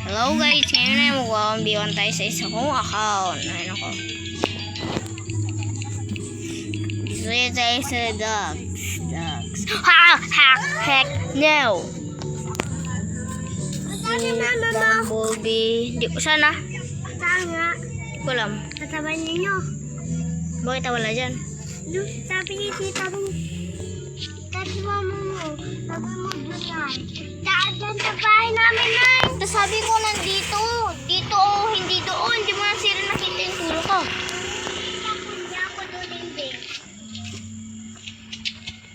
Hello guys, ngayon na magwakambiwan tayo sa isa kong account. Ayun ako. Dito tayo sa dogs. Heck no. Bumblebee. Di ko sana. Saan nga? Di ko alam. Kasabay ninyo. Bakit wala dyan? Sabi ni tita mo. Sabi mama mo. Sabi mo doon yan. Daan sa bahay namin na. Tapos sabi ko nandito. Dito o hindi doon. Di mo na sila nakita yung tulo ko. Hindi ako doon hindi.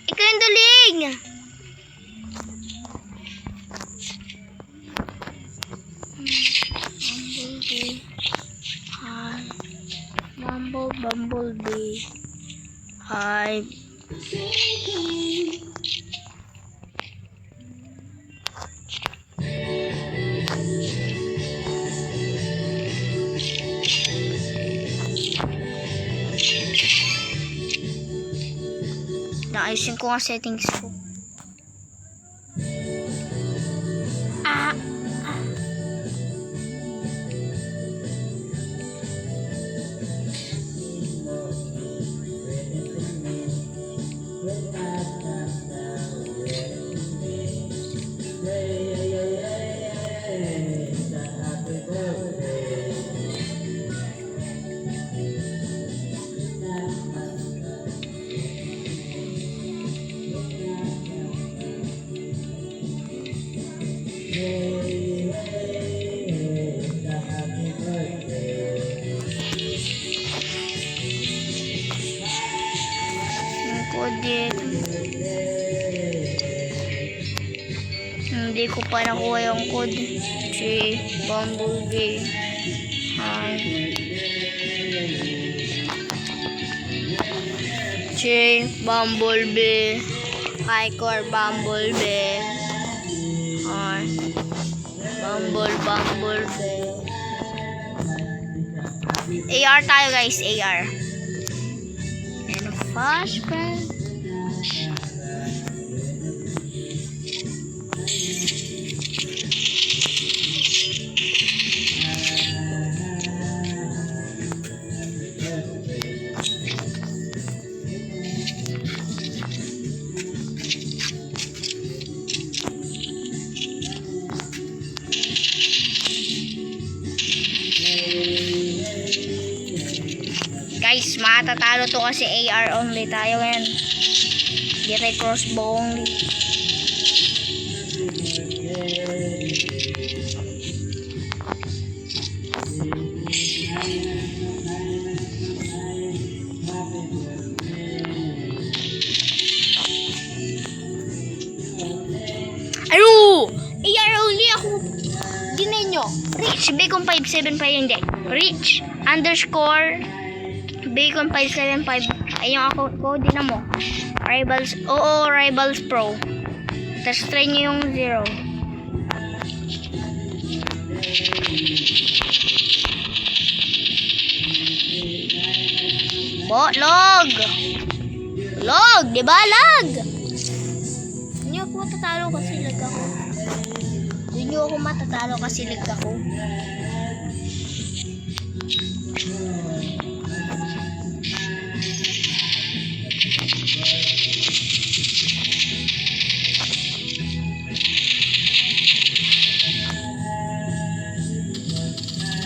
Ikaw yung duling. Bumblebee. Hi. Naayusin ko nga settings ko. Hindi ko pa nakuha yung code. Si Bumblebee. Si Bumblebee. Icor Bumblebee. Bumblebee. AR tayo guys, AR. And flashbang. Guys, matatalo to kasi AR only tayo ngayon. Hindi tayo crossbow only. Ayo! AR only ako. Dinay nyo. Reach. Bacon 575 hindi. Reach. Underscore. Bacon 575. Ay yung account ko. Di na mo. Rivals. Oo, Rivals Pro. Tapos try nyo yung 0. Log! Log! Diba lag? Hindi ako matatalo kasi lag ako. Hindi ako matatalo kasi lag ako.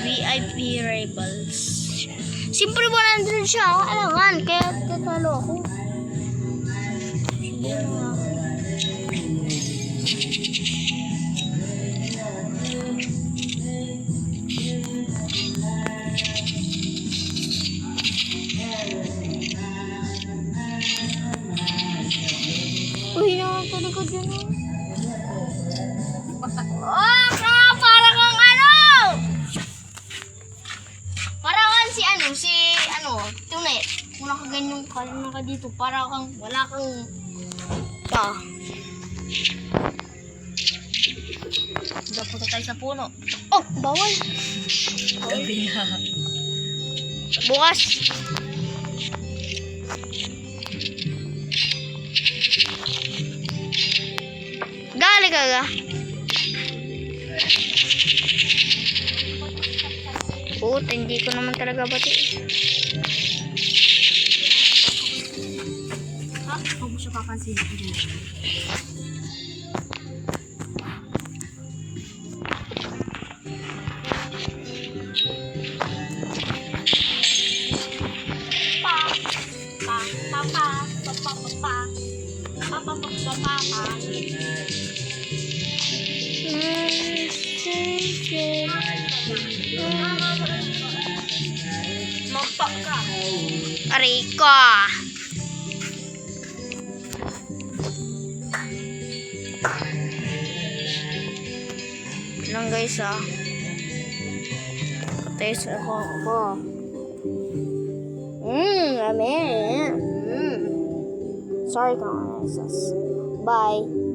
VIP Rivals. Siyempre 100 siya. Alangan. Kaya tatalo ako. Uy, nakakatalikod yun. Para kang ano! Para kang si tunay. Wala ka ganyong kalma ka dito. Para kang, wala kang, Dapunta tayo sa puno. Oh, bawal. Gabi na. Bukas. Gali ka ga. Hindi ko naman talaga bati. Huwag mo siya papansin. Magpak ka. Aray ko. Lang guys Taste ako. Amen. Sorry guys. Bye.